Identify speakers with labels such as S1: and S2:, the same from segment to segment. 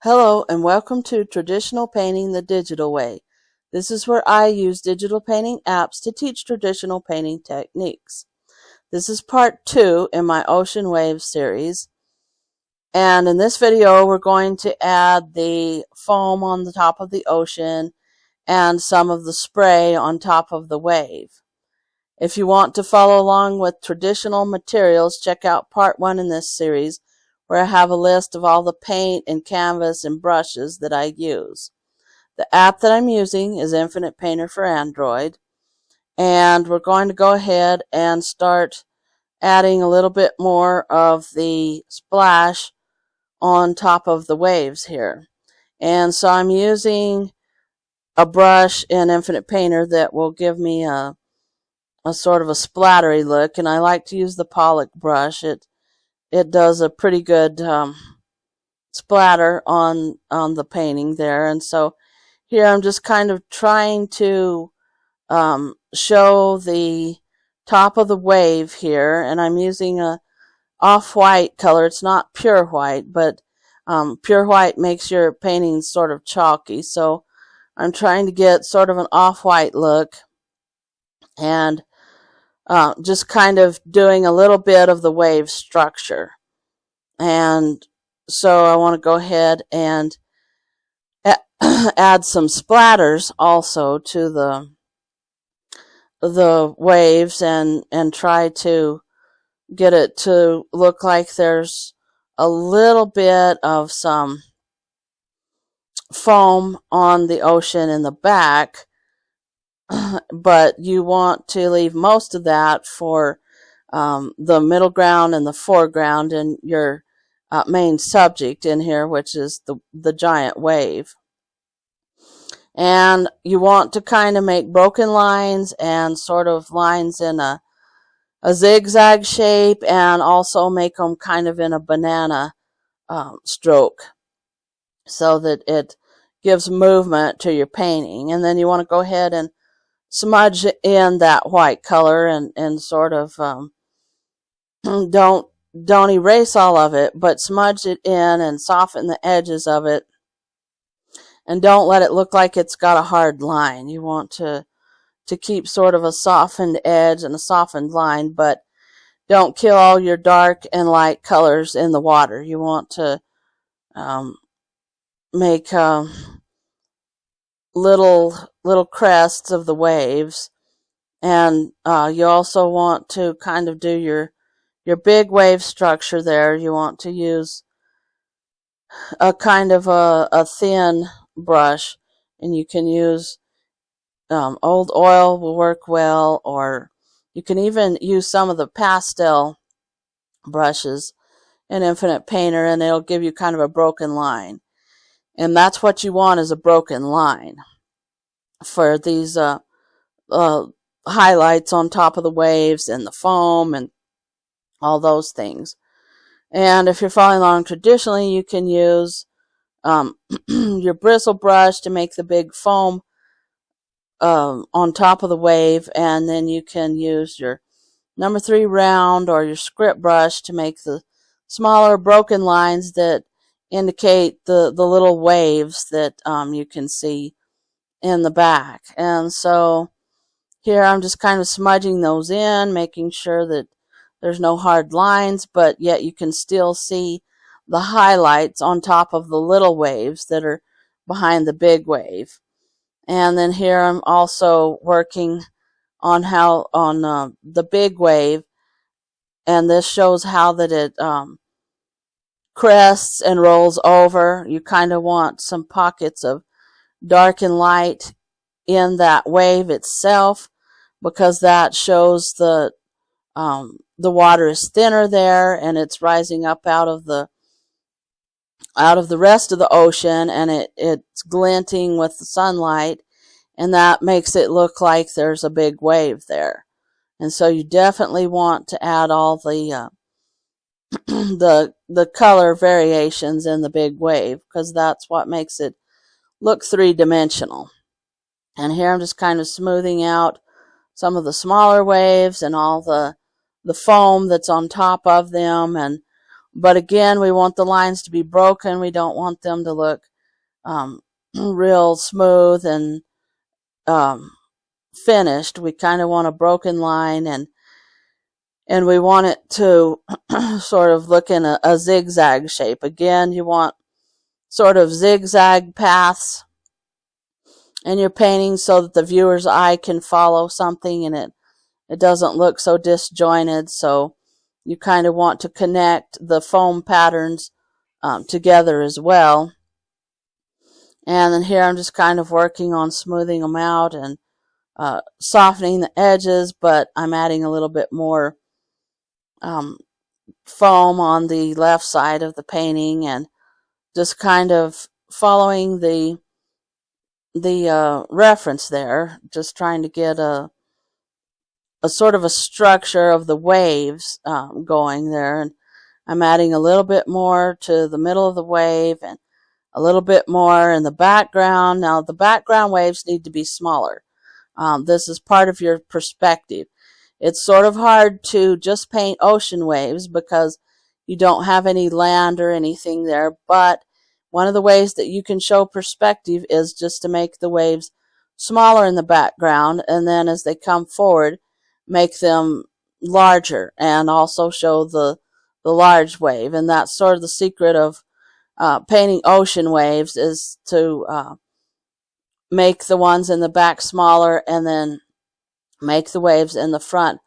S1: Hello and welcome to Traditional Painting the Digital Way. This is where I use digital painting apps to teach traditional painting techniques. This is part 2 in my Ocean Waves series. And in this video we're going to add the foam on the top of the ocean and some of the spray on top of the wave. If you want to follow along with traditional materials, check out part 1 in this series, where I have a list of all the paint and canvas and brushes that I use. The app that I'm using is Infinite Painter for Android, and we're going to go ahead and start adding a little bit more of the splash on top of the waves here. And so I'm using a brush in Infinite Painter that will give me a sort of a splattery look, and I like to use the Pollock brush. It does a pretty good splatter on the painting there. And so here I'm just kind of trying to show the top of the wave here, and I'm using a off-white color. It's not pure white, but pure white makes your painting sort of chalky, so I'm trying to get sort of an off-white look and just kind of doing a little bit of the wave structure. And so I want to go ahead and add some splatters also to the waves and try to get it to look like there's a little bit of some foam on the ocean in the back, but you want to leave most of that for the middle ground and the foreground and your main subject in here, which is the giant wave. And you want to kind of make broken lines and sort of lines in a zigzag shape, and also make them kind of in a banana stroke so that it gives movement to your painting. And then you want to go ahead and smudge in that white color and sort of don't erase all of it, but smudge it in and soften the edges of it, and don't let it look like it's got a hard line. You want to keep sort of a softened edge and a softened line, but don't kill all your dark and light colors in the water. You want to make little crests of the waves, and you also want to kind of do your big wave structure there. You want to use a kind of a thin brush, and you can use old oil will work well, or you can even use some of the pastel brushes in Infinite Painter, and it'll give you kind of a broken line. And that's what you want, is a broken line for these highlights on top of the waves and the foam and all those things. And if you're following along traditionally, you can use your bristle brush to make the big foam on top of the wave, and then you can use your number 3 round or your script brush to make the smaller broken lines that indicate the little waves that you can see in the back. And so here I'm just kind of smudging those in, making sure that there's no hard lines, but yet you can still see the highlights on top of the little waves that are behind the big wave. And then here I'm also working on the big wave, and this shows how that it crests and rolls over. You kind of want some pockets of dark and light in that wave itself, because that shows the water is thinner there, and it's rising up out of the rest of the ocean, and it's glinting with the sunlight, and that makes it look like there's a big wave there. And so you definitely want to add all the the color variations in the big wave, because that's what makes it look three-dimensional. And here I'm just kind of smoothing out some of the smaller waves and all the foam that's on top of them, and But again, we want the lines to be broken. We don't want them to look real smooth and finished. We kind of want a broken line, and we want it to sort of look in a zigzag shape. Again, you want sort of zigzag paths in your painting so that the viewer's eye can follow something and it doesn't look so disjointed. So you kind of want to connect the foam patterns together as well. And then here I'm just kind of working on smoothing them out and softening the edges, but I'm adding a little bit more foam on the left side of the painting and just kind of following the reference there, just trying to get a sort of a structure of the waves going there. And I'm adding a little bit more to the middle of the wave and a little bit more in the background. Now the background waves need to be smaller. This is part of your perspective. It's sort of hard to just paint ocean waves because you don't have any land or anything there, but one of the ways that you can show perspective is just to make the waves smaller in the background, and then as they come forward, make them larger and also show the large wave. And that's sort of the secret of painting ocean waves, is to make the ones in the back smaller and then make the waves in the front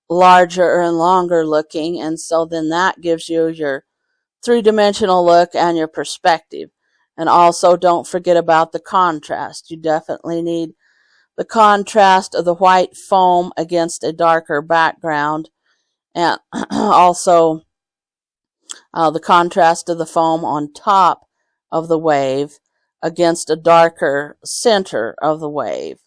S1: larger and longer looking. And so then that gives you your three-dimensional look and your perspective. And also don't forget about the contrast. You definitely need the contrast of the white foam against a darker background, and also the contrast of the foam on top of the wave against a darker center of the wave.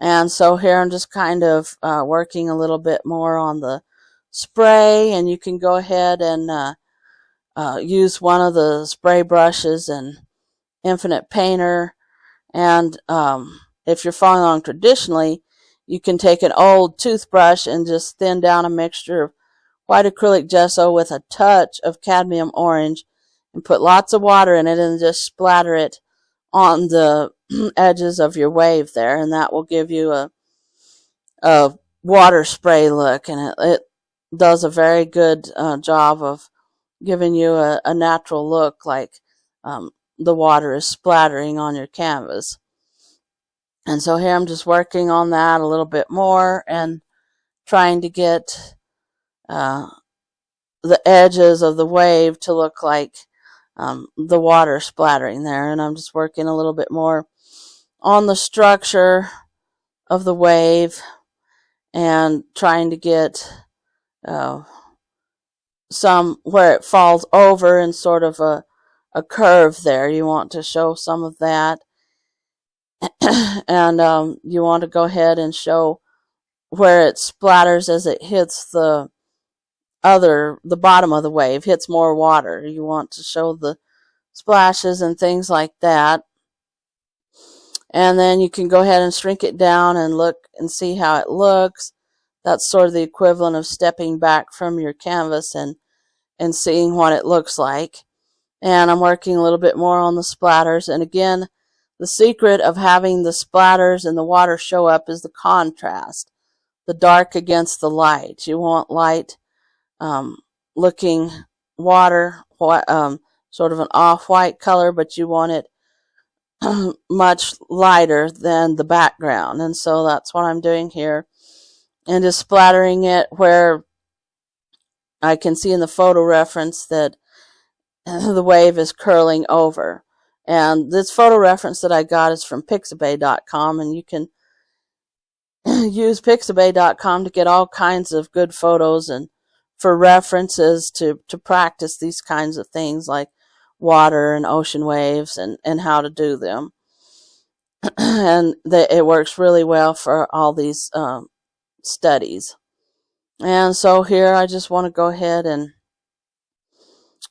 S1: And so here I'm just kind of working a little bit more on the spray, and you can go ahead and use one of the spray brushes in Infinite Painter. And if you're following along traditionally, you can take an old toothbrush and just thin down a mixture of white acrylic gesso with a touch of cadmium orange and put lots of water in it and just splatter it on the edges of your wave there, and that will give you a water spray look, and it does a very good job of giving you a natural look, like the water is splattering on your canvas. And so here I'm just working on that a little bit more and trying to get the edges of the wave to look like the water splattering there. And I'm just working a little bit more on the structure of the wave and trying to get some where it falls over in sort of a curve there. You want to show some of that. And you want to go ahead and show where it splatters as it hits the bottom of the wave, hits more water. You want to show the splashes and things like that. And then you can go ahead and shrink it down and look and see how it looks. That's sort of the equivalent of stepping back from your canvas and seeing what it looks like. And I'm working a little bit more on the splatters. And again, the secret of having the splatters and the water show up is the contrast, the dark against the light. You want light looking water, sort of an off-white color, but you want it much lighter than the background. And so that's what I'm doing here. And just splattering it where I can see in the photo reference that the wave is curling over. And this photo reference that I got is from Pixabay.com, and you can use Pixabay.com to get all kinds of good photos and for references to practice these kinds of things like water and ocean waves and how to do them. And it works really well for all these studies. And so here I just want to go ahead and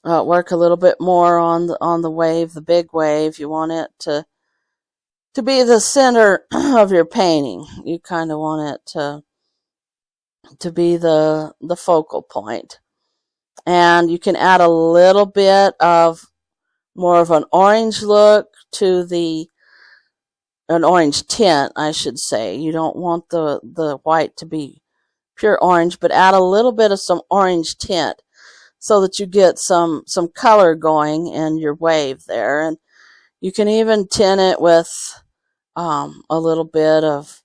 S1: work a little bit more on the wave, the big wave. You want it to be the center of your painting. You kind of want it to be the focal point. And you can add a little bit of more of an orange look to an orange tint, I should say. You don't want the white to be pure orange, but add a little bit of some orange tint so that you get some color going in your wave there. And you can even tint it with a little bit of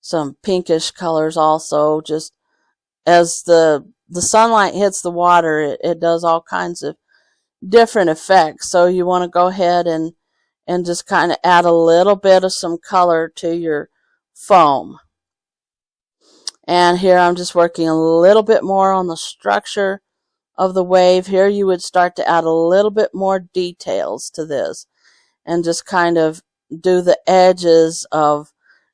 S1: some pinkish colors also. Just as the sunlight hits the water, it does all kinds of different effects. So you want to go ahead and just kind of add a little bit of some color to your foam. And here I'm just working a little bit more on the structure of the wave. Here you would start to add a little bit more details to this and just kind of do the edges of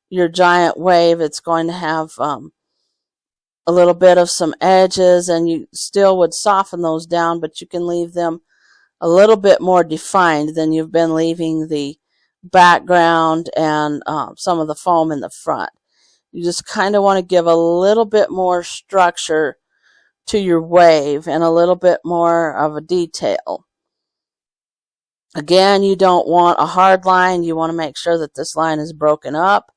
S1: your giant wave. It's going to have a little bit of some edges, and you still would soften those down, but you can leave them a little bit more defined than you've been leaving the background and some of the foam in the front. You just kind of want to give a little bit more structure to your wave and a little bit more of a detail. Again, you don't want a hard line. You want to make sure that this line is broken up.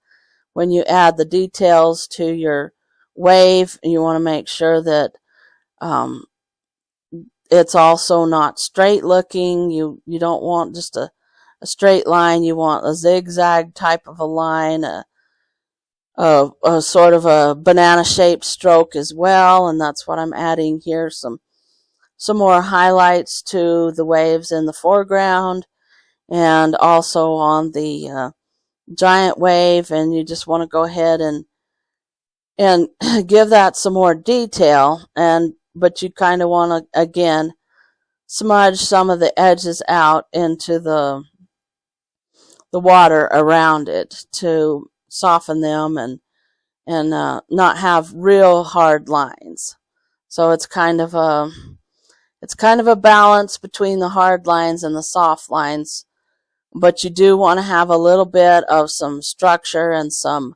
S1: When you add the details to your wave, you want to make sure that it's also not straight looking. You don't want just a straight line. You want a zigzag type of a line, a sort of a banana shaped stroke as well, and that's what I'm adding here. Some more highlights to the waves in the foreground and also on the giant wave, and you just want to go ahead and give that some more detail, but you kind of want to again smudge some of the edges out into the water around it to soften them and not have real hard lines. So it's kind of a balance between the hard lines and the soft lines, but you do want to have a little bit of some structure and some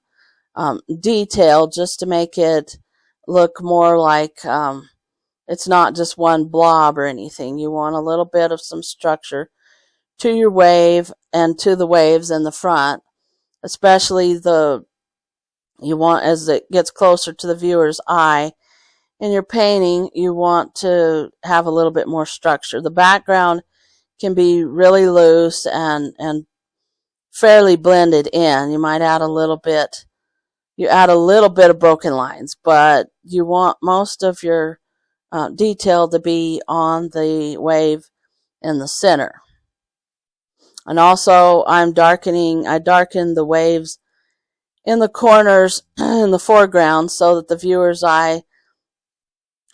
S1: detail just to make it look more like it's not just one blob or anything. You want a little bit of some structure to your wave and to the waves in the front, especially you want, as it gets closer to the viewer's eye in your painting, you want to have a little bit more structure. The background can be really loose and fairly blended in. You might add a little bit of broken lines, but you want most of your detail to be on the wave in the center. And also I darkened the waves in the corners in the foreground so that the viewer's eye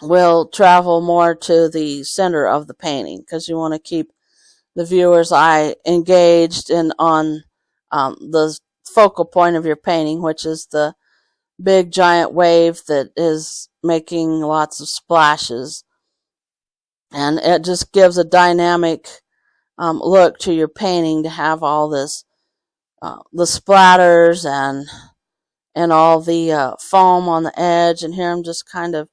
S1: will travel more to the center of the painting, because you want to keep the viewer's eye engaged and on the focal point of your painting, which is the big giant wave that is making lots of splashes. And it just gives a dynamic look to your painting to have all this the splatters and all the foam on the edge. And here I'm just kind of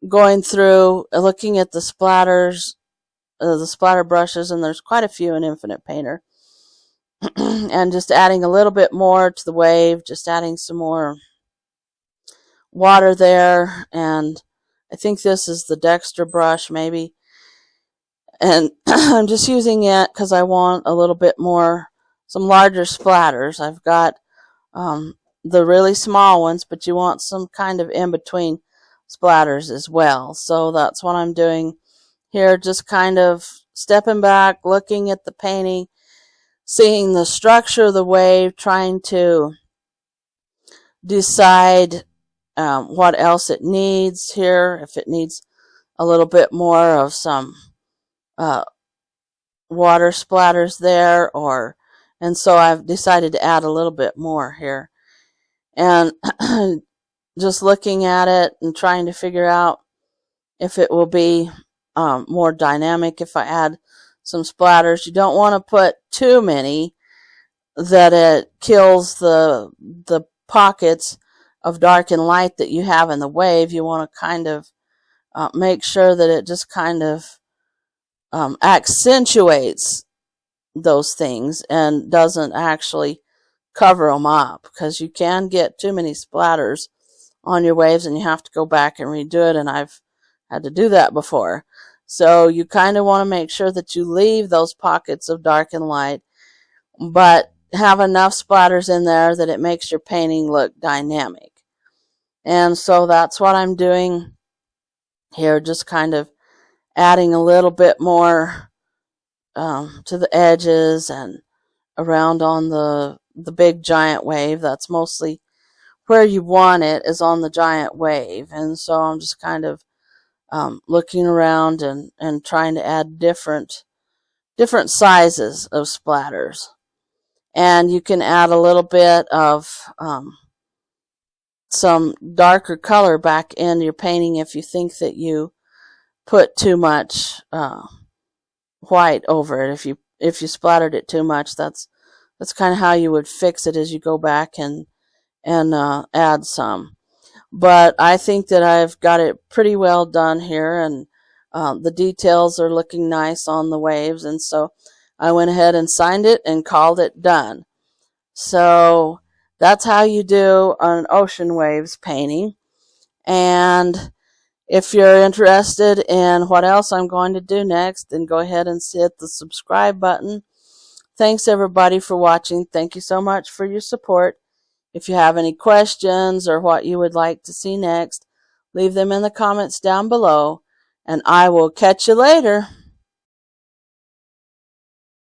S1: going through looking at the splatters, the splatter brushes, and there's quite a few in Infinite Painter. And just adding a little bit more to the wave, just adding some more water there. And I think this is the Dexter brush maybe, and I'm just using it because I want a little bit more, some larger splatters. I've got the really small ones, but you want some kind of in-between splatters as well. So that's what I'm doing here, just kind of stepping back, looking at the painting, seeing the structure of the wave, trying to decide what else it needs here, if it needs a little bit more of some water splatters there, and so I've decided to add a little bit more here. And just looking at it and trying to figure out if it will be more dynamic if I add some splatters. You don't want to put too many that it kills the pockets of dark and light that you have in the wave. You want to kind of make sure that it just kind of accentuates those things and doesn't actually cover them up, because you can get too many splatters on your waves and you have to go back and redo it, and I've had to do that before. So you kind of want to make sure that you leave those pockets of dark and light, but have enough splatters in there that it makes your painting look dynamic. And so that's what I'm doing here, just kind of adding a little bit more to the edges and around on the big giant wave. That's mostly where you want it, is on the giant wave. And so I'm just kind of looking around and trying to add different sizes of splatters. And you can add a little bit of some darker color back in your painting if you think that you put too much white over it. If you splattered it too much, that's kind of how you would fix it, as you go back and add some. But I think that I've got it pretty well done here, and the details are looking nice on the waves, and so I went ahead and signed it and called it done. So that's how you do an ocean waves painting. And if you're interested in what else I'm going to do next, then go ahead and hit the subscribe button. Thanks everybody for watching. Thank you so much for your support. If you have any questions or what you would like to see next, leave them in the comments down below, and I will catch you later.